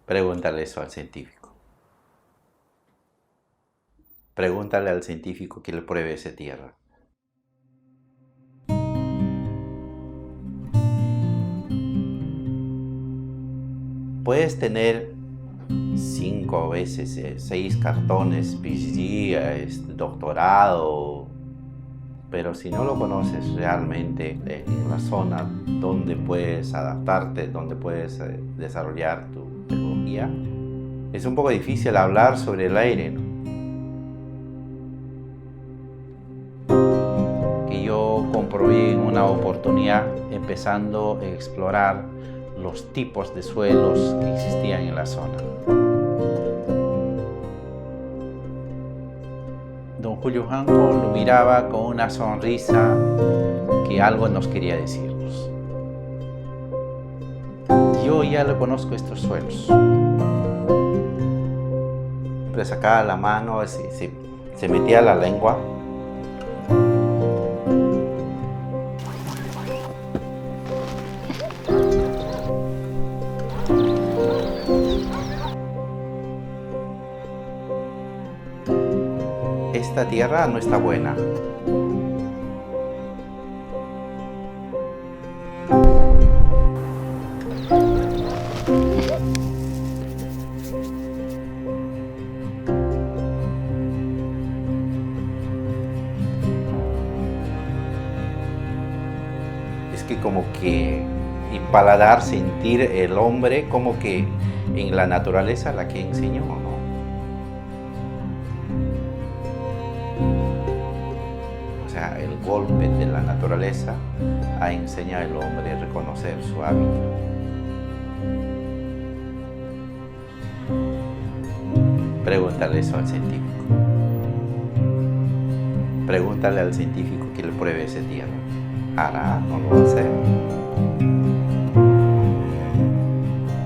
Pregúntale eso al científico. Pregúntale al científico que le pruebe esa tierra. Puedes tener 5 veces, 6 cartones, PhD, doctorado, pero si no lo conoces realmente en la zona donde puedes adaptarte, donde puedes desarrollar tu tecnología, es un poco difícil hablar sobre el aire, ¿no? Que yo comprobé en una oportunidad empezando a explorar los tipos de suelos que existían en la zona. Don Julio Janco lo miraba con una sonrisa que algo nos quería decirnos. Yo ya le conozco estos suelos. Siempre sacaba la mano, se metía la lengua. Esta tierra no está buena. Es que como que y paladar, sentir el hombre como que en la naturaleza la que enseñó, ¿no? O sea, el golpe de la naturaleza ha enseñado al hombre a reconocer su hábitat. Pregúntale eso al científico. Pregúntale al científico que le pruebe esa tierra. Hará, no lo va a hacer.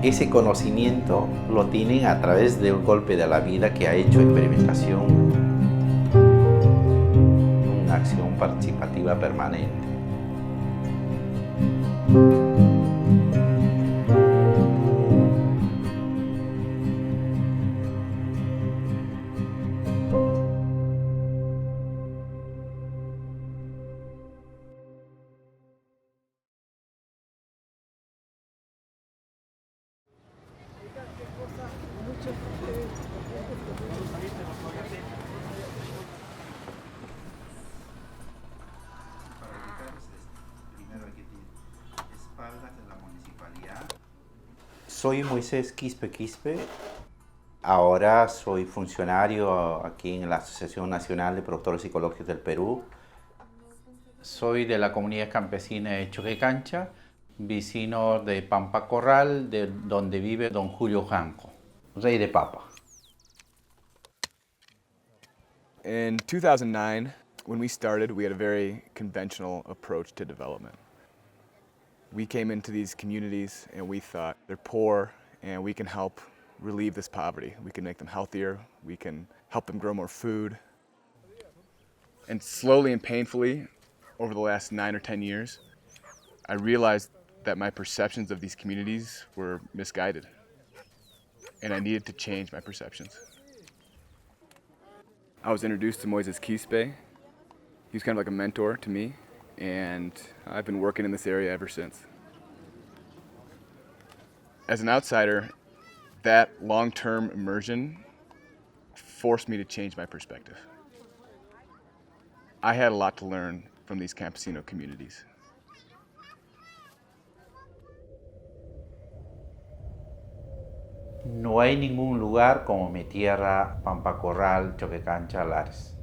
Ese conocimiento lo tienen a través de un golpe de la vida que ha hecho experimentación, una acción participativa permanente. Soy Moisés Quispe Quispe, ahora soy funcionario aquí en la Asociación Nacional de Productores Psicológicos del Perú. Soy de la comunidad campesina de Choquecancha, vecino de Pampa Corral, de donde vive don Julio Janco, rey de papa. In 2009, when we started, we had a very conventional approach to development. We came into these communities and we thought they're poor and we can help relieve this poverty. We can make them healthier, we can help them grow more food. And slowly and painfully, over the last 9 or 10 years, I realized that my perceptions of these communities were misguided. And I needed to change my perceptions. I was introduced to Moises Quispe. He was kind of like a mentor to me, and I've been working in this area ever since. As an outsider, that long-term immersion forced me to change my perspective. I had a lot to learn from these campesino communities. No hay ningún lugar como mi tierra, Pampa Corral, Choquecancha, Lares.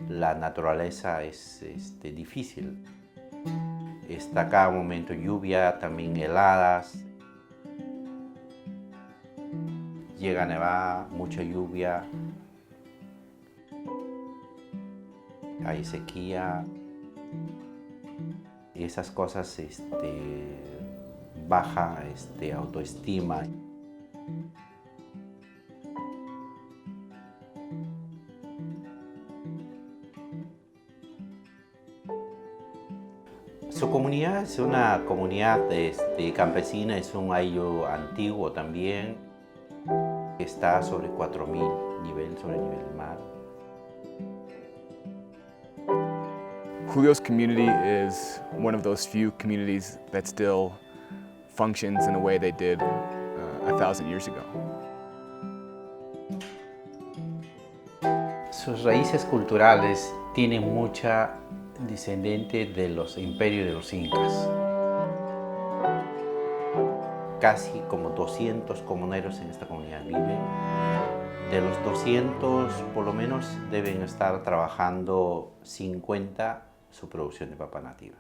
La naturaleza es difícil. Está cada momento lluvia, también heladas. Llega a nevar, mucha lluvia. Hay sequía. Y esas cosas baja autoestima. Su comunidad es una comunidad campesina, es un ayllu antiguo también. Está sobre 4.000 sobre el nivel del mar. Julio's community is one of those few communities that still functions in the way they did 1,000 years ago. Sus raíces culturales tienen mucha descendiente de los imperios de los incas. Casi como 200 comuneros en esta comunidad viven. De los 200, por lo menos deben estar trabajando 50 su producción de papa nativa.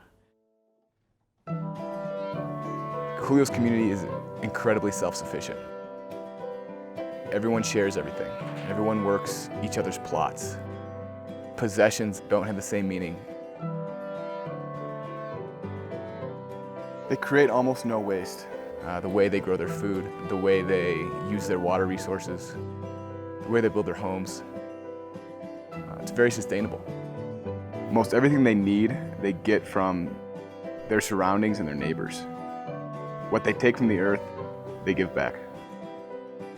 Julio's community is incredibly self-sufficient. Everyone shares everything. Everyone works each other's plots. Possessions don't have the same meaning. They create almost no waste. The way they grow their food, the way they use their water resources, the way they build their homes. It's very sustainable. Most everything they need, they get from their surroundings and their neighbors. What they take from the earth, they give back.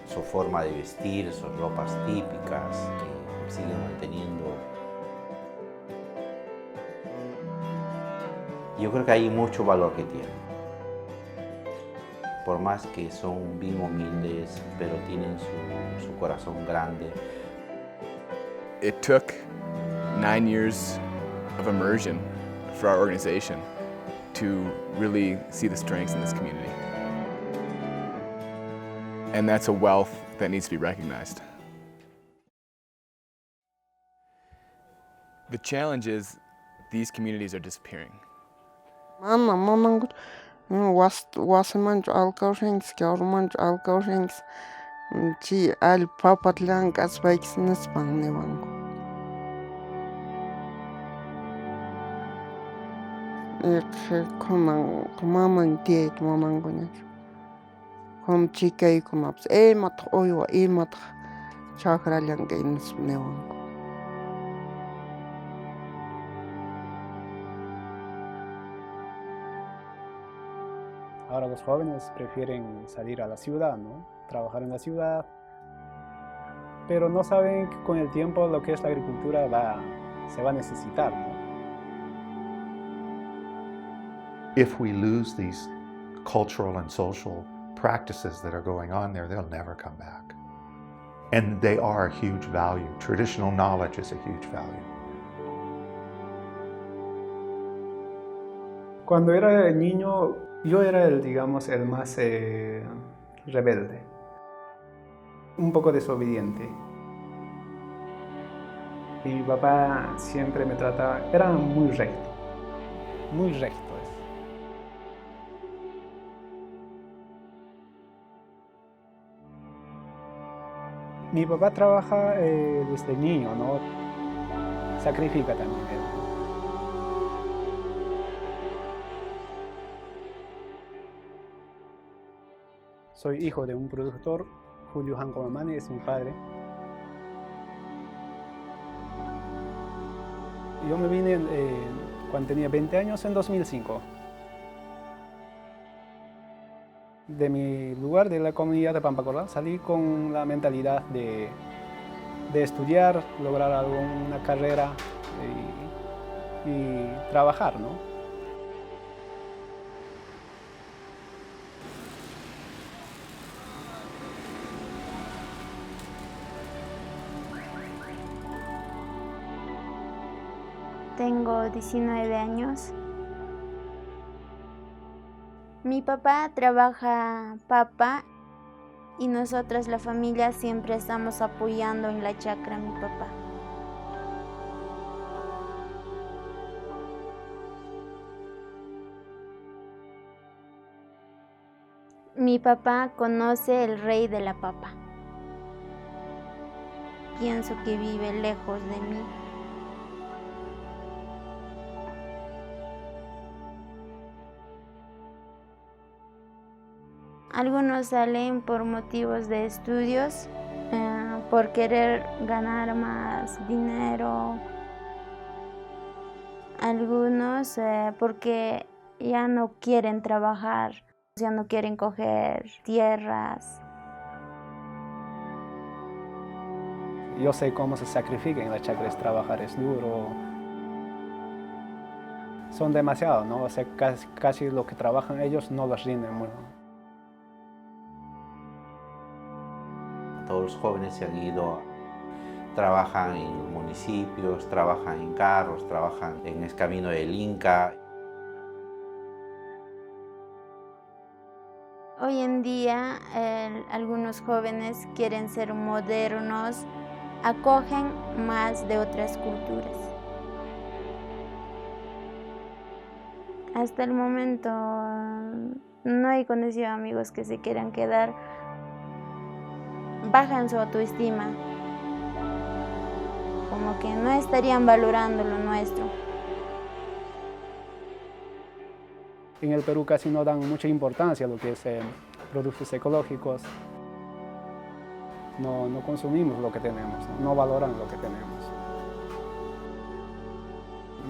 Su forma de vestir, sus ropas típicas que siguen manteniendo. Yo creo que hay mucho valor que tienen. Por más que son bien humildes, pero tienen su corazón grande. It took 9 years of immersion for our organization to really see the strengths in this community. And that's a wealth that needs to be recognized. The challenge is these communities are disappearing. Wasamanch alcaurinks, Gaurmanch alcaurinks, Chi al papatlank as bikes Nispan Nevango. Kumaman diet Mamangonet. Kom chica y kumaps, mat oiwa, mat chakralanga in Nevango. Ahora los jóvenes prefieren salir a la ciudad, ¿no? Trabajar en la ciudad, pero no saben que con el tiempo lo que es la agricultura se va a necesitar, ¿no? If we lose these cultural and social practices that are going on there, they'll never come back. And they are a huge value. Traditional knowledge is a huge value. Cuando era niño, yo era el más rebelde, un poco desobediente. Y mi papá siempre me trataba, era muy recto. Mi papá trabaja desde niño, ¿no? Sacrifica también él. Soy hijo de un productor, Julio Hancomamani es mi padre. Yo me vine cuando tenía 20 años, en 2005. De mi lugar, de la comunidad de Pampacola, salí con la mentalidad de estudiar, lograr alguna carrera y trabajar, ¿no? Tengo 19 años. Mi papá trabaja papa y nosotros, la familia, siempre estamos apoyando en la chacra a mi papá. Mi papá conoce el rey de la papa. Pienso que vive lejos de mí. Algunos salen por motivos de estudios, por querer ganar más dinero. Algunos porque ya no quieren trabajar, ya no quieren coger tierras. Yo sé cómo se sacrifica en la chacra, es trabajar, es duro. Son demasiados, ¿no? O sea, casi lo que trabajan ellos no los rinden. Bueno. Todos los jóvenes se han ido, trabajan en municipios, trabajan en carros, trabajan en el camino del Inca. Hoy en día algunos jóvenes quieren ser modernos, acogen más de otras culturas. Hasta el momento no he conocido amigos que se quieran quedar. Bajan su autoestima, como que no estarían valorando lo nuestro. En el Perú casi no dan mucha importancia a lo que es productos ecológicos. No consumimos lo que tenemos, no valoran lo que tenemos.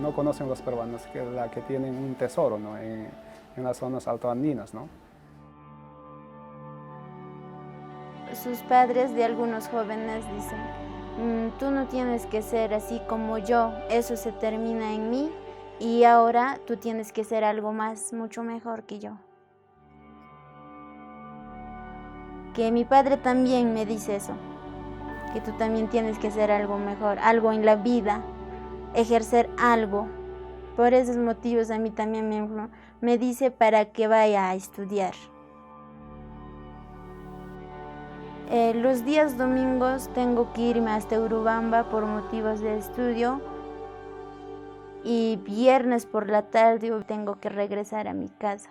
No conocen los peruanos que tienen un tesoro, ¿no? en las zonas altoandinas, ¿no? Sus padres de algunos jóvenes dicen, tú no tienes que ser así como yo, eso se termina en mí y ahora tú tienes que ser algo más, mucho mejor que yo. Que mi padre también me dice eso, que tú también tienes que ser algo mejor, algo en la vida, ejercer algo. Por esos motivos a mí también me dice para que vaya a estudiar. Los días domingos tengo que irme hasta Urubamba por motivos de estudio y viernes por la tarde tengo que regresar a mi casa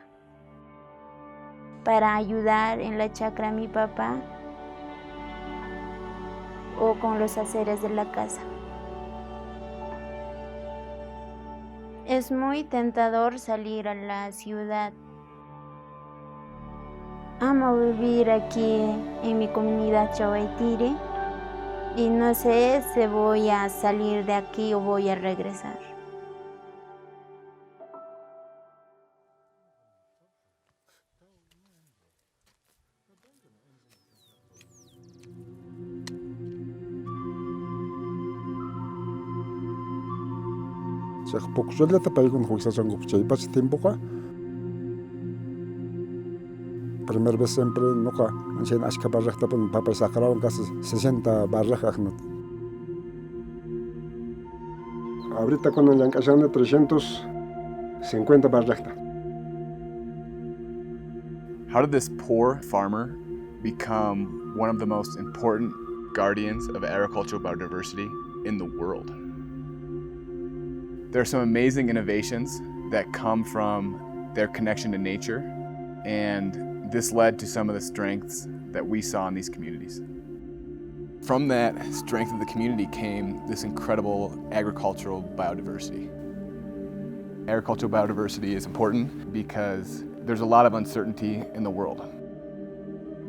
para ayudar en la chacra a mi papá o con los haceres de la casa. Es muy tentador salir a la ciudad. Amo vivir aquí en mi comunidad Chawaitiri y no sé si voy a salir de aquí o voy a regresar. Primera vez siempre nunca en Ashka Barraja pon papel sacaron casi 60 barrajas. Ahorita con el encajón de 350 barrajas. How did this poor farmer become one of the most important guardians of agricultural biodiversity in the world? There are some amazing innovations that come from their connection to nature, and this led to some of the strengths that we saw in these communities. From that strength of the community came this incredible agricultural biodiversity. Agricultural biodiversity is important because there's a lot of uncertainty in the world.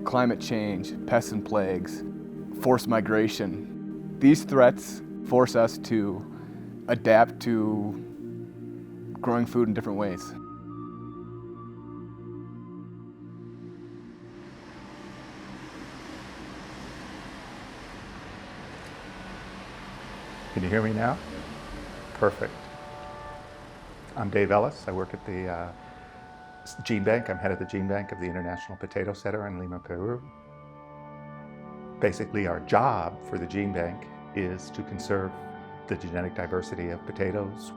Climate change, pests and plagues, forced migration. These threats force us to adapt to growing food in different ways. Can you hear me now? Perfect. I'm Dave Ellis. I work at the Gene Bank. I'm head of the Gene Bank of the International Potato Center in Lima, Peru. Basically, our job for the Gene Bank is to conserve the genetic diversity of potatoes.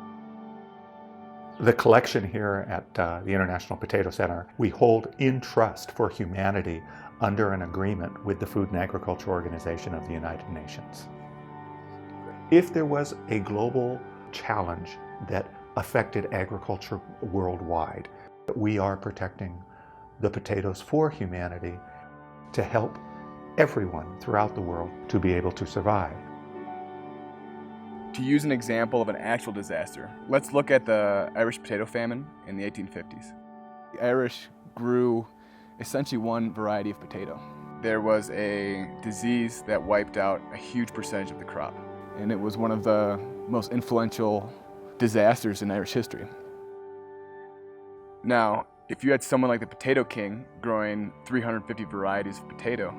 The collection here at the International Potato Center, we hold in trust for humanity under an agreement with the Food and Agriculture Organization of the United Nations. If there was a global challenge that affected agriculture worldwide, we are protecting the potatoes for humanity to help everyone throughout the world to be able to survive. To use an example of an actual disaster, let's look at the Irish potato famine in the 1850s. The Irish grew essentially one variety of potato. There was a disease that wiped out a huge percentage of the crop, and it was one of the most influential disasters in Irish history. Now, if you had someone like the Potato King growing 350 varieties of potato,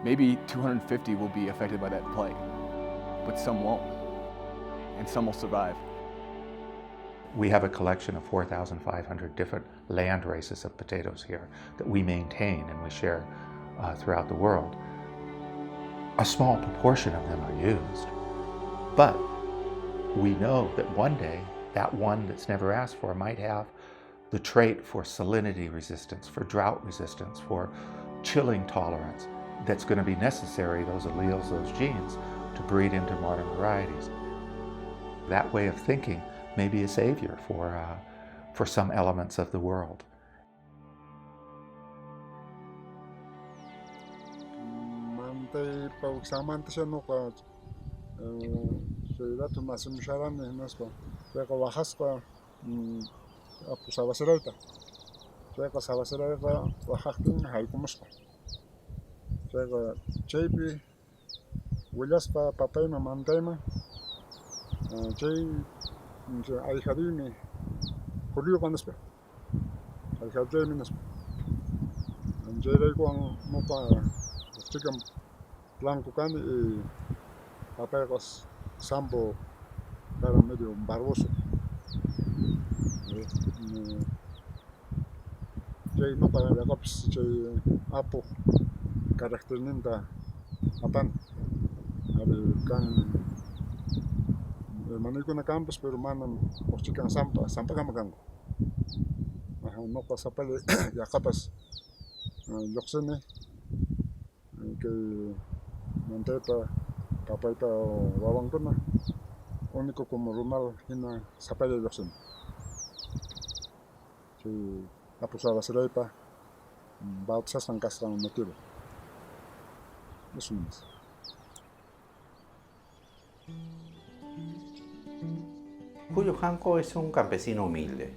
maybe 250 will be affected by that plague, but some won't, and some will survive. We have a collection of 4,500 different land races of potatoes here that we maintain and we share throughout the world. A small proportion of them are used, but we know that one day that one that's never asked for might have the trait for salinity resistance, for drought resistance, for chilling tolerance that's going to be necessary, those alleles, those genes, to breed into modern varieties. That way of thinking may be a savior for some elements of the world. Mantay pagsamanta siya no ka sila tumasimsharan nesco kaya wahas ka apo sabasiralta kaya sabasiralta wahakin hay kumusco kaya chaypi willas pa papay mamantay ma chay ay hadimi Julio kanas pa ay hadimi nas pa anjay ko ang mopa chikam blanco kani papay ko sambo para medio barboso chay no para yakapis chay apo karakter ninda apan abi kan manay ko na campus pero manam ochikan sampa kamakango no pa sapale yakapas yoksene kay manteta papayta wawang ko na único como rumal hina sapale yoksene si apusaba sila pa bautsas ang kasang motivo eso más. Julio Janco es un campesino humilde.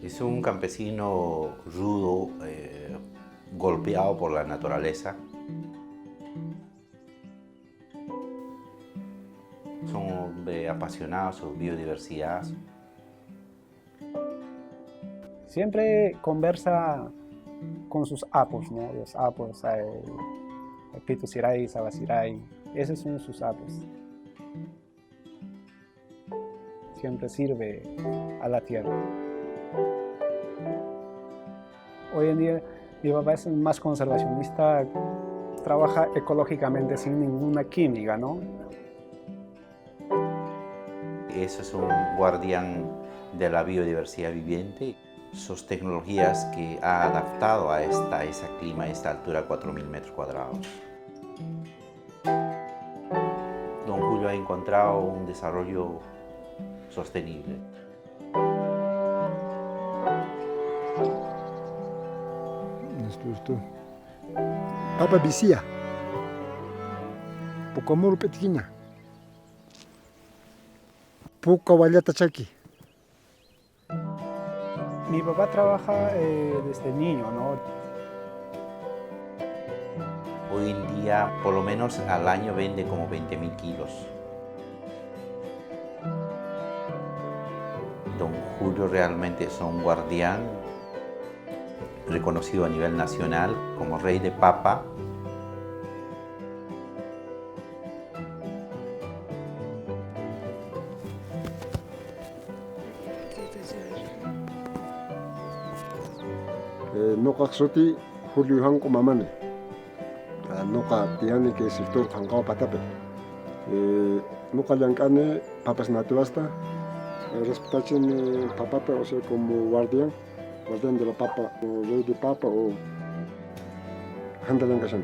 Es un campesino rudo, golpeado por la naturaleza. Es un hombre apasionado sobre biodiversidad. Siempre conversa con sus apos, ¿no? Los apos, Pitusiray, Sabasiray, esos son sus apos. Siempre sirve a la tierra. Hoy en día mi papá es más conservacionista, trabaja ecológicamente sin ninguna química, ¿no? Eso es un guardián de la biodiversidad viviente. Sus tecnologías que ha adaptado a ese clima, a esta altura, 4.000 metros cuadrados. Don Julio ha encontrado un desarrollo sostenible. Papa Bisia, Pocomur Petina, Poca Vallata Chaki. Mi papá trabaja desde niño, ¿no? Hoy en día, por lo menos al año, vende como 20.000 kilos. Don Julio realmente es un guardián reconocido a nivel nacional como rey de papa. Noka Soti Julio Janco Mamane. Noka Tiani que sector Tangao Patape. Noka Yankane Papas Natuasta. Respetachen Papape, o sea, como guardián de la papa, o rey de papa, o Handalan Kashan.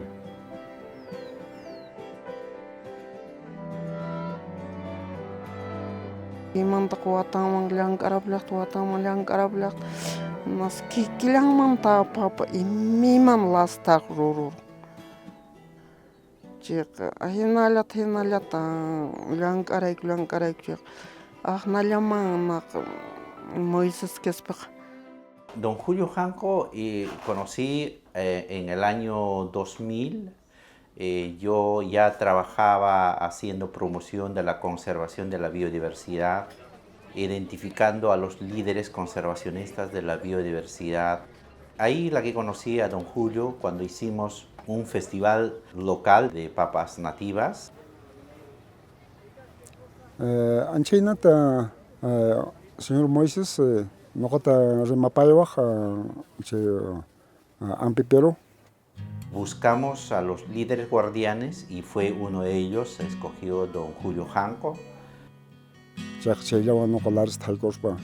Imanta kuwatang lang karablak, mas kikilang man ta papa imiman lastak ruru. Cik hinalat lang karay cik. Moisés Kespach. Don Julio Janco conocí en el año 2000. Yo ya trabajaba haciendo promoción de la conservación de la biodiversidad identificando a los líderes conservacionistas de la biodiversidad. Ahí la que conocí a don Julio cuando hicimos un festival local de papas nativas. Anchainata, señor Moisés, nogata remapayawaj, ampipero. Buscamos a los líderes guardianes y fue uno de ellos, escogió don Julio Janco. Chaylawa no Lars Taikospa,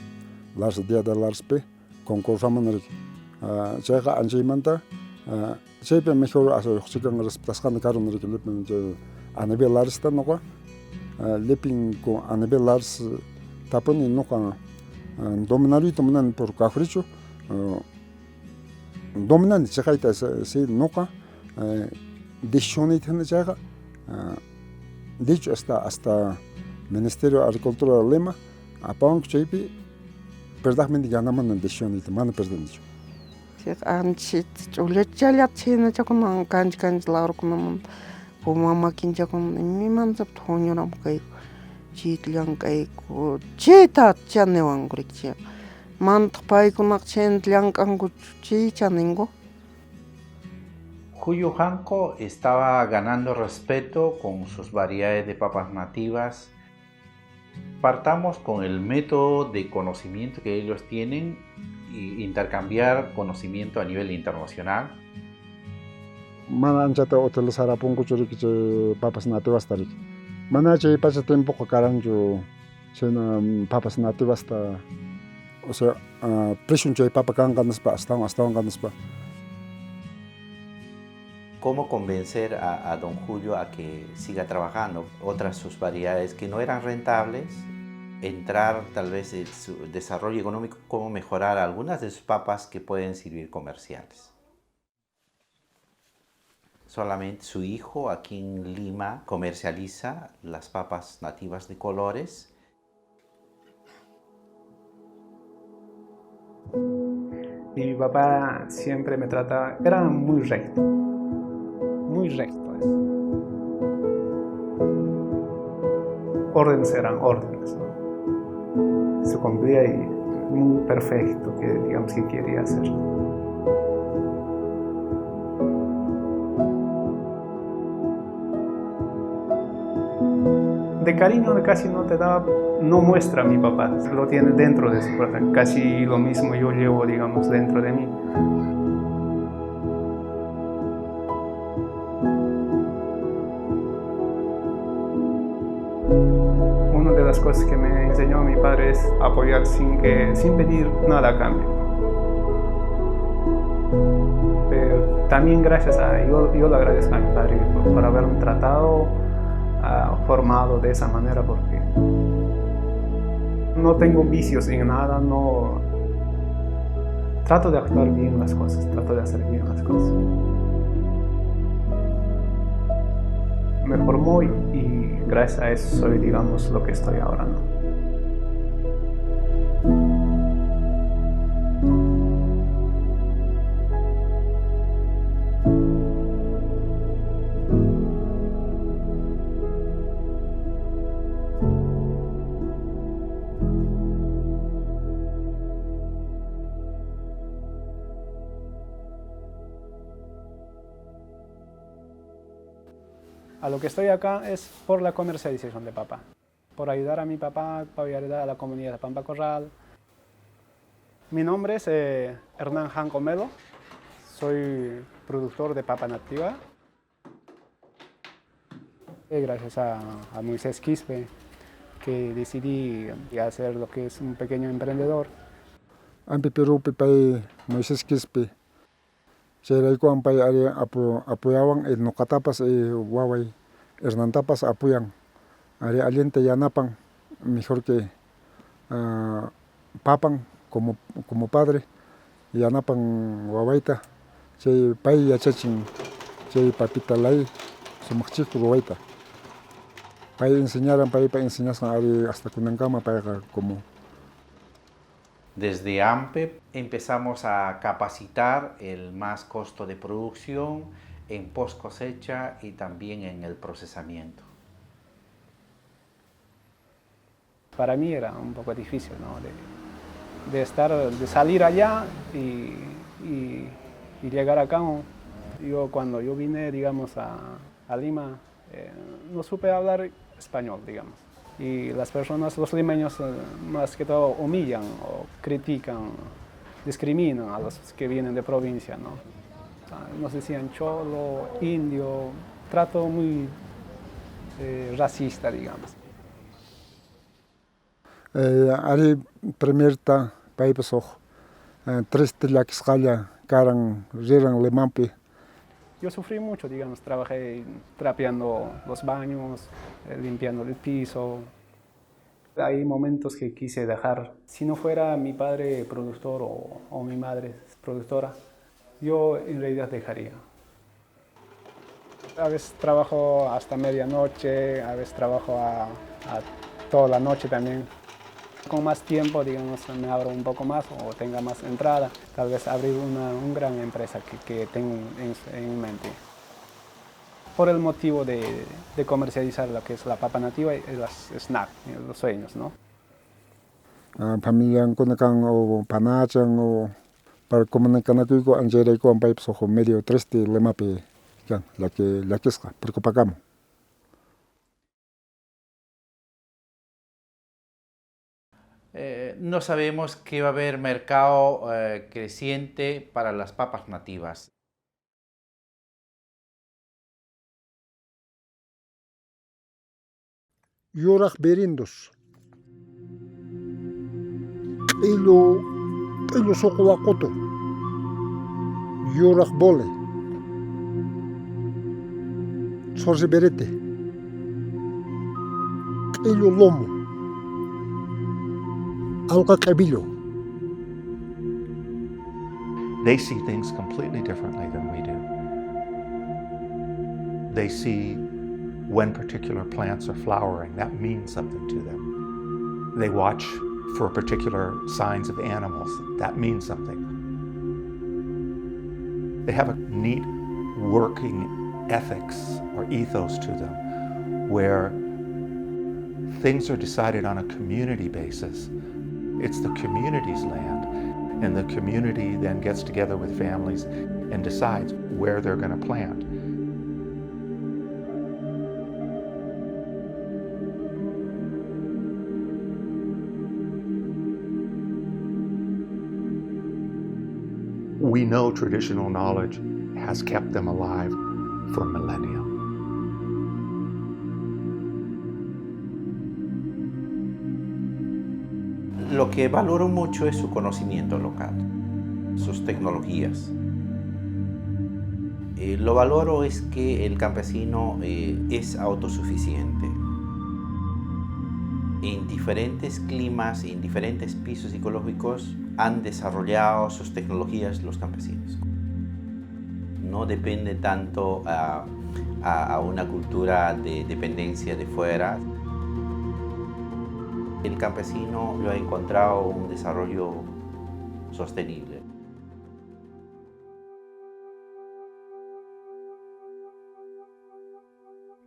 Lars Dia de Lars P, concursamanrik. Chayga Anchaimanta, Chaype mejor a su chican respetasan de Caronrik, Lipin, Anabe Lars Tanoka, Lipin con Anabe Lars Taponi Noka, Dominari Tomanan por Cafricho, Dominan Chakaita se Noka, Dishonit en Chaga, dicho hasta Ministerio de Agricultura de Lima, a Pong Chaypi, perdamente ganamos en Dishonit, mano perdido. Anchit, Ulechala China Chakon, Kanj Larkunam, Pumama Kinjakon, Mimans of Tonyoram Kai, Chitlian Kai, Chita Chanewan Griccia, Mant Paikunak Chen Liang Angu Chichaningo. Julio Janco estaba ganando respeto con sus variedades de papas nativas. Partamos con el método de conocimiento que ellos tienen y intercambiar conocimiento a nivel internacional. Mana anchata hotel Sarapungu Churikiche papas nativas tarik. Mana chay pasa tiempo caranjo chena papas nativas ta, o sea, presun chay papa kanganespa hasta ganespa. ¿Cómo convencer a don Julio a que siga trabajando? Otras sus variedades que no eran rentables, entrar tal vez en su desarrollo económico, cómo mejorar algunas de sus papas que pueden servir comerciales. Solamente su hijo aquí en Lima comercializa las papas nativas de colores. Y mi papá siempre me trataba, era muy recto. Muy recto. Órdenes eran órdenes, ¿no? Se cumplía y muy perfecto que digamos que quería hacer. De cariño casi no te da, no muestra a mi papá, lo tiene dentro de su corazón, casi lo mismo yo llevo, digamos, dentro de mí. Una de las cosas que me enseñó mi padre es apoyar sin pedir nada a cambio. Pero también gracias a, yo le agradezco a mi padre por haberme tratado, formado de esa manera, porque no tengo vicios en nada, no trato de actuar bien las cosas, trato de hacer bien las cosas. Me formó y gracias a eso soy, digamos, lo que estoy ahora, ¿no? A lo que estoy acá es por la comercialización de papa, por ayudar a mi papá, por ayudar a la comunidad de Pampa Corral. Mi nombre es Hernán Janco Melo, soy productor de papa nativa. Gracias a Moisés Quispe, que decidí hacer lo que es un pequeño emprendedor. Ampi Perú Pipay Moisés Quispe. Chayraiko ampay apoyaban el Nocatapas Huawei, Hernantapas apoyan. Aliente yanapan, mejor que papan como padre, yanapan Huawaita, chay pay yachachin, chay papita lay, sumachik Huawaita. Pay enseñaran, pay enseñasan hasta Kunankama para como. Desde AMPE empezamos a capacitar el más costo de producción en post cosecha y también en el procesamiento. Para mí era un poco difícil, ¿no? de salir allá y llegar acá. Cuando yo vine, digamos, a Lima, no supe hablar español, digamos. Y las personas, los limeños, más que todo humillan o critican, discriminan a los que vienen de provincia, ¿no? O sea, nos decían cholo, indio, trato muy racista, digamos. Ari primerta paipasoh, tres tilakisqalla karan riran limampi. Yo sufrí mucho, digamos, trabajé trapeando los baños, limpiando el piso. Hay momentos que quise dejar. Si no fuera mi padre productor o mi madre productora, yo en realidad dejaría. A veces trabajo hasta medianoche, a veces trabajo a toda la noche también. Con más tiempo, digamos, me abro un poco más o tenga más entrada. Tal vez abrir una gran empresa que tengo en mente. Por el motivo de comercializar lo que es la papa nativa y los snacks, los sueños, ¿no? Familia kunakan o panachan o para comunicanatuico anjerico an paipasoh medio tres limapi kan la que esca preocupacamo. No sabemos que va a haber mercado creciente para las papas nativas. Yoraq berindos. Q'illu suqwaqutu. Yoraq bole. Sorsi berete. Q'illu lomo. Alqa q'ebillo. They see things completely differently than we do. They see when particular plants are flowering, that means something to them. They watch for particular signs of animals, that means something. They have a neat working ethics or ethos to them where things are decided on a community basis. It's the community's land, and the community then gets together with families and decides where they're going to plant. We know traditional knowledge has kept them alive for millennia. Lo que valoro mucho es su conocimiento local, sus tecnologías. Lo valoro es que el campesino es autosuficiente. En diferentes climas, en diferentes pisos ecológicos han desarrollado sus tecnologías los campesinos. No depende tanto a una cultura de dependencia de fuera. El campesino lo ha encontrado un desarrollo sostenible.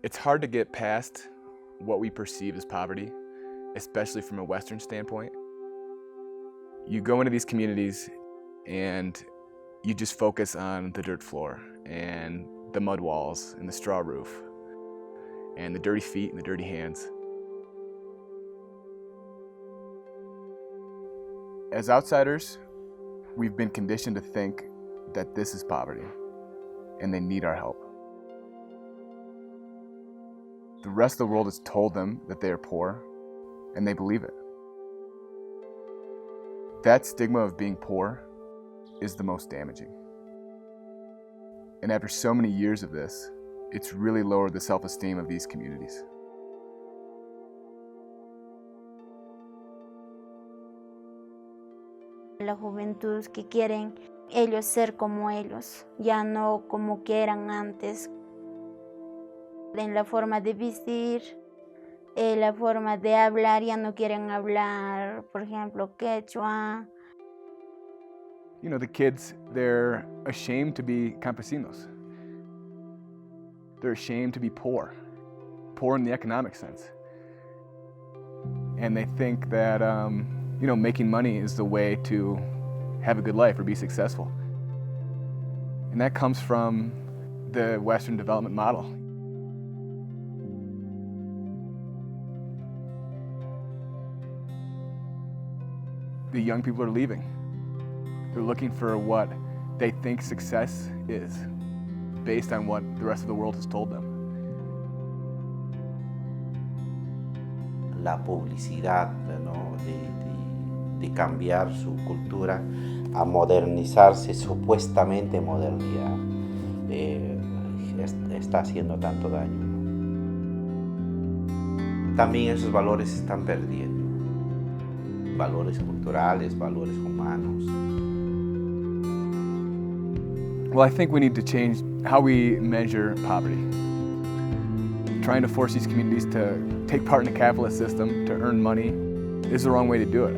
It's hard to get past what we perceive as poverty, especially from a Western standpoint. You go into these communities and you just focus on the dirt floor and the mud walls and the straw roof and the dirty feet and the dirty hands. As outsiders, we've been conditioned to think that this is poverty and they need our help. The rest of the world has told them that they are poor and they believe it. That stigma of being poor is the most damaging. And after so many years of this, it's really lowered the self-esteem of these communities. La juventud que quieren ellos ser como ellos, ya no como que eran antes. En la forma de vestir, la forma de hablar, ya no quieren hablar, por ejemplo, quechua. You know, the kids, they're ashamed to be campesinos. They're ashamed to be poor in the economic sense. and they think that making money is the way to have a good life or be successful. And that comes from the Western development model. The young people are leaving. They're looking for what they think success is, based on what the rest of the world has told them. La publicidad, ¿no? de cambiar su cultura a modernizarse, supuestamente modernidad, está haciendo tanto daño. También esos valores se están perdiendo. Valores culturales, valores humanos. Well, I think we need to change how we measure poverty. Trying to force these communities to take part in the capitalist system to earn money is the wrong way to do it.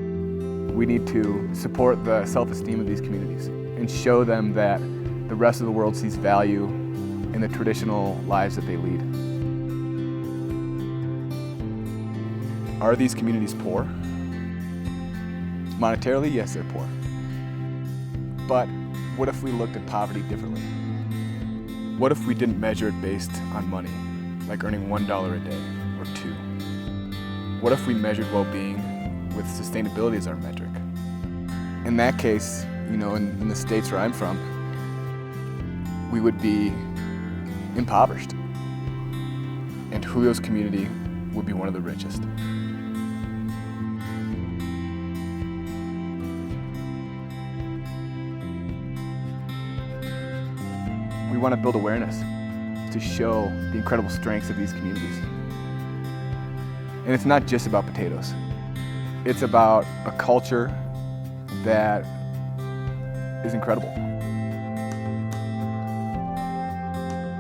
We need to support the self-esteem of these communities and show them that the rest of the world sees value in the traditional lives that they lead. Are these communities poor? Monetarily, yes, they're poor. But what if we looked at poverty differently? What if we didn't measure it based on money, like earning $1 a day or $2? What if we measured well-being with sustainability as our metric? In that case, in the states where I'm from, we would be impoverished. And Julio's community would be one of the richest. We want to build awareness to show the incredible strengths of these communities. And it's not just about potatoes. It's about a culture that is incredible.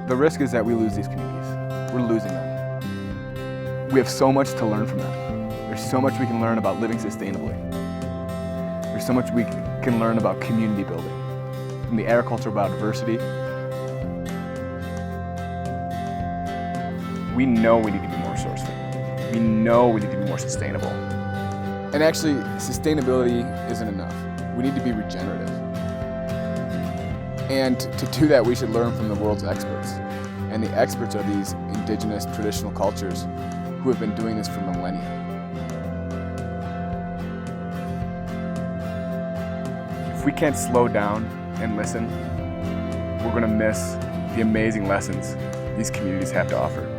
The risk is that we lose these communities. We're losing them. We have so much to learn from them. There's so much we can learn about living sustainably. There's so much we can learn about community building. From the agriculture biodiversity. We know we need to be more resourceful. We know we need to be more sustainable. And actually, sustainability isn't enough. We need to be regenerative. And to do that, we should learn from the world's experts. And the experts are these indigenous traditional cultures who have been doing this for millennia. If we can't slow down and listen, we're going to miss the amazing lessons these communities have to offer.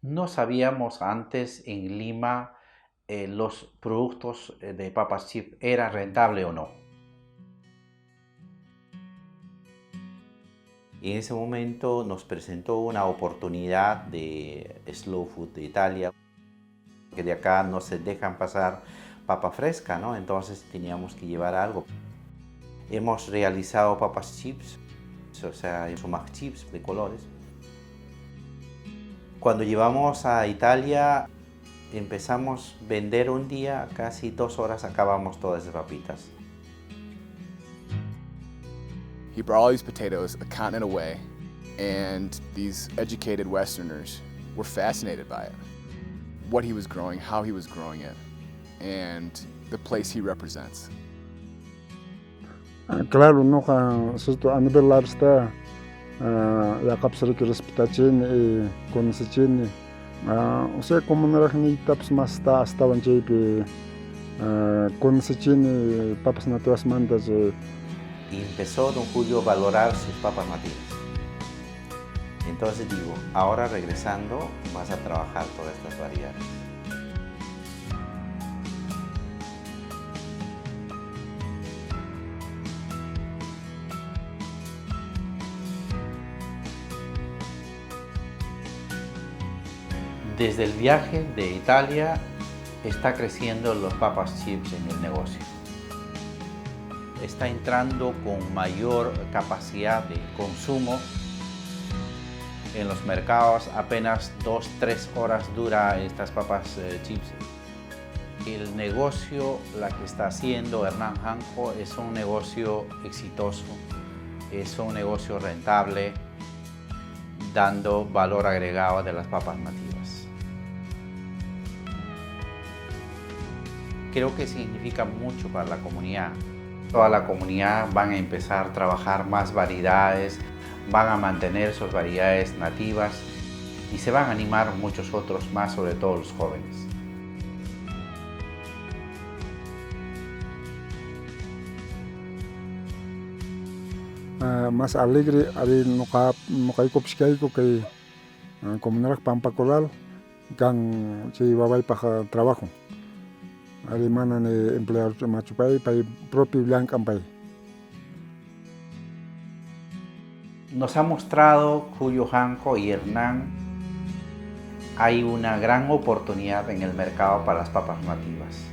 No sabíamos antes en Lima los productos de papas chips eran rentables o no. Y en ese momento nos presentó una oportunidad de Slow Food de Italia, que de acá no se dejan pasar papa fresca, ¿no? Entonces teníamos que llevar algo. Hemos realizado papas chips, o sea, sumac chips de colores. Cuando llevamos a Italia, empezamos a vender un día, casi 2 horas acabamos todas las papitas. He brought all these potatoes a continent away, and these educated Westerners were fascinated by it. What he was growing, how he was growing it, and the place he represents. Claro, no, a nivel lifestyle. Yakap sering respetaችን conoceችን o sea como narahni taps más estaban JP conoceችን papas nativas mandas y empezó don Julio a valorar sus papas nativas. Entonces digo, ahora regresando vas a trabajar todas estas variedades. Desde el viaje de Italia está creciendo los papas chips en el negocio. Está entrando con mayor capacidad de consumo en los mercados apenas 2-3 horas dura estas papas chips. El negocio, la que está haciendo Hernán Hanco, es un negocio exitoso, es un negocio rentable, dando valor agregado de las papas nativas. Creo que significa mucho para la comunidad. Toda la comunidad van a empezar a trabajar más variedades, van a mantener sus variedades nativas y se van a animar muchos otros más, sobre todo los jóvenes. Más alegre ari nuqaykupish kay comunidad Pampa Coral kan chay wawaypaq trabajo ari mana empleado machupay pay propio llank'anpay. Nos ha mostrado Julio Hanco y Hernán hay una gran oportunidad en el mercado para las papas nativas.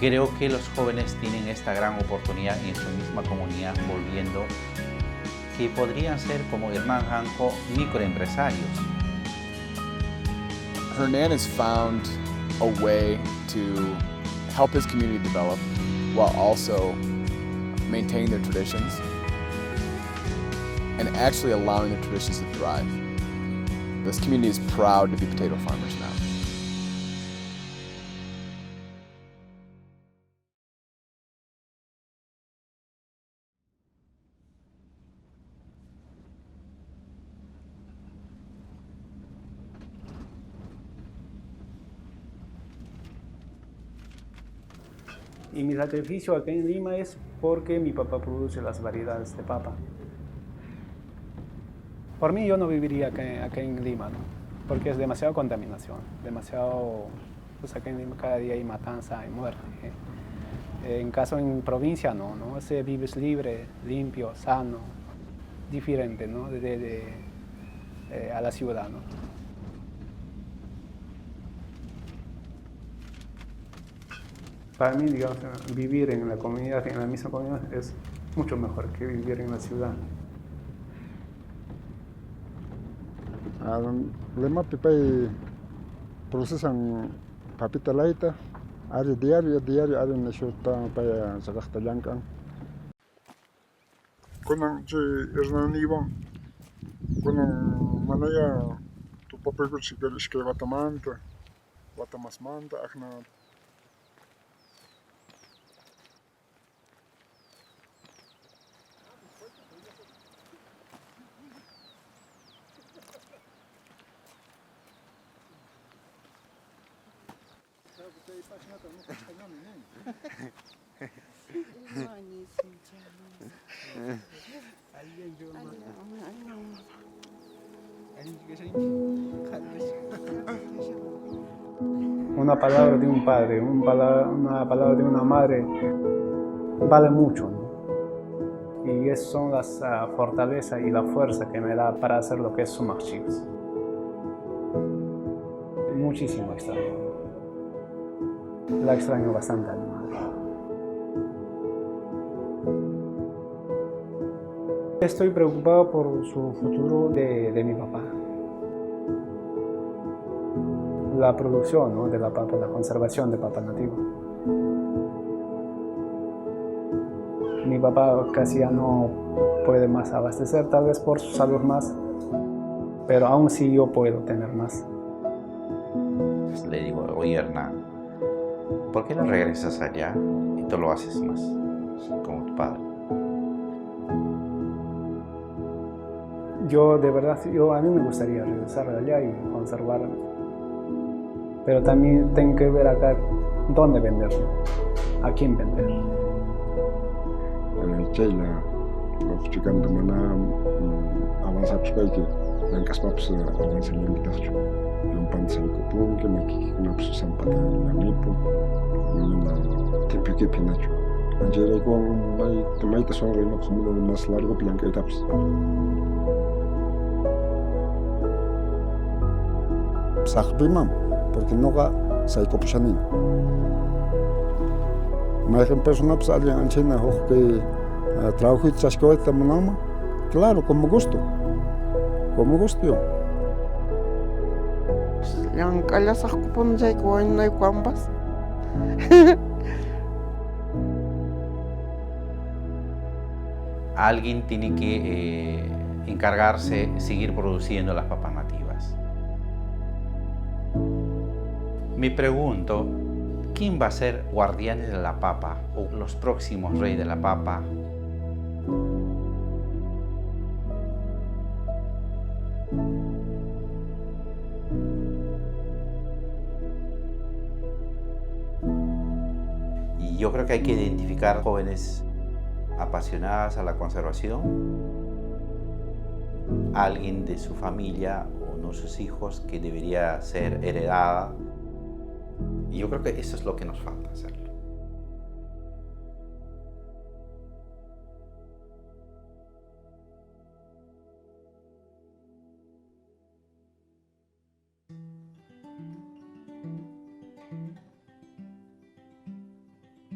Creo que los jóvenes tienen esta gran oportunidad en su misma comunidad, volviendo, que podrían ser como Hernán Hanco, microempresarios. Hernan has found a way to help his community develop while also maintaining their traditions and actually allowing their traditions to thrive. This community is proud to be potato farmers now. Y mi sacrificio aquí en Lima es porque mi papá produce las variedades de papa. Por mí yo no viviría aquí en Lima, ¿no? Porque es demasiada contaminación, demasiado, pues aquí en Lima cada día hay matanza, hay muerte. En caso en provincia no, se vives libre, limpio, sano, diferente, ¿no? A la ciudad, ¿no? Para mí, digamos, vivir en la comunidad, en la misma comunidad, es mucho mejor que vivir en la ciudad. Lema pipay procesan papita laita, ari diario ari neshota paya sagasta llank'an. Kunan Hernán Iván, kunan manaya tu papel si quieres que Guatemala, Guatamasmanta, ajna. Una palabra de un padre, una palabra de una madre vale mucho, ¿no? Y esas son las fortalezas y la fuerza que me da para hacer lo que es Sumac Chips. Muchísimo extraño. La extraño bastante a mi madre. Estoy preocupado por su futuro de mi papá. La producción, ¿no? De la papa, la conservación de papa nativa. Mi papá casi ya no puede más abastecer, tal vez por su salud más, pero aún sí yo puedo tener más. Le digo, oye Hernán, ¿por qué no regresas allá y tú lo haces más como tu padre? Yo de verdad, a mí me gustaría regresar allá y conservar, pero también tengo que ver acá dónde venderlo, a quién venderlo. Chayla, los chicos de mana avanzar que blancas papas avanzan en el tacho. Yo un pan se copón que me quito una psusan para la nipo, una tiempo que pinacho. Angela con hay tomates son reino como lo más largo blanca etapas. Sahbimam, porque no ga sai copchanin. Más en persona pues alguien anchina que trabajo y chascoeta manama, claro, con gusto. como gusto. Yang kalasah kupon jay kuain nay kuambas. Alguien tiene que encargarse de seguir produciendo las papas nativas. Me pregunto, ¿quién va a ser guardianes de la papa o los próximos reyes de la papa? Y yo creo que hay que identificar jóvenes apasionadas a la conservación, alguien de su familia o no sus hijos que debería ser heredada. Y yo creo que eso es lo que nos falta hacerlo.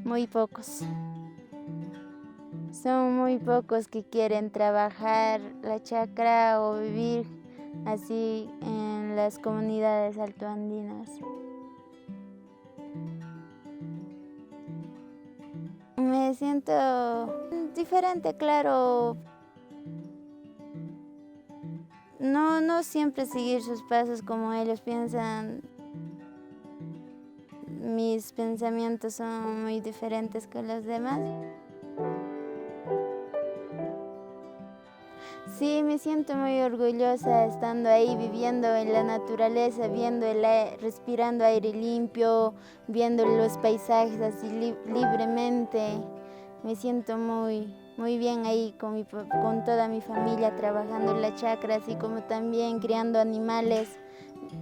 Muy pocos. Son muy pocos que quieren trabajar la chacra o vivir así en las comunidades altoandinas. Me siento diferente, claro. No siempre seguir sus pasos como ellos piensan. Mis pensamientos son muy diferentes que los demás. Sí, me siento muy orgullosa estando ahí, viviendo en la naturaleza, respirando aire limpio, viendo los paisajes así libremente. Me siento muy bien ahí con toda mi familia trabajando en la chacra, así como también criando animales,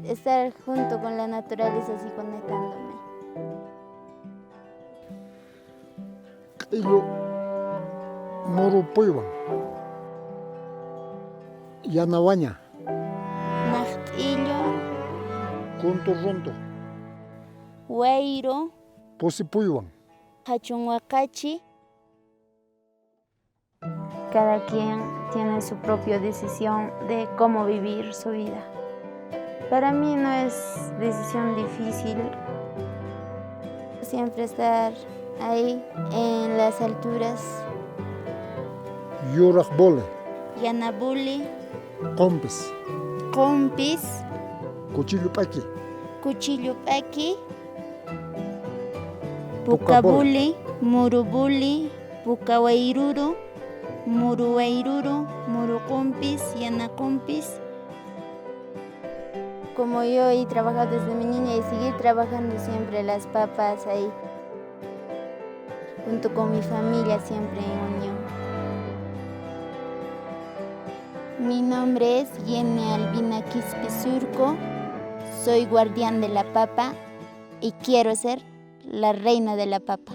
estar junto con la naturaleza así conectándome. Ilo moro puiwan. Yanawaña. Nahtillo, Kunto ronto. Huayro, Posi puiwan. Hachunhuacachi. Cada quien tiene su propia decisión de cómo vivir su vida. Para mí no es decisión difícil. Siempre estar ahí en las alturas. Yurak bole. Yanabuli, Compis. Compis, Cuchilupaki. Cuchillupaki, Pucabuli, Murubuli, Pucawairuru, Muruwairuru, Murucumpis, Yanacumpis. Como yo he trabajado desde mi niña y seguir trabajando siempre las papas ahí, junto con mi familia siempre en unión. Mi nombre es Yene Albina Quispe Surco, soy guardián de la papa y quiero ser la reina de la papa.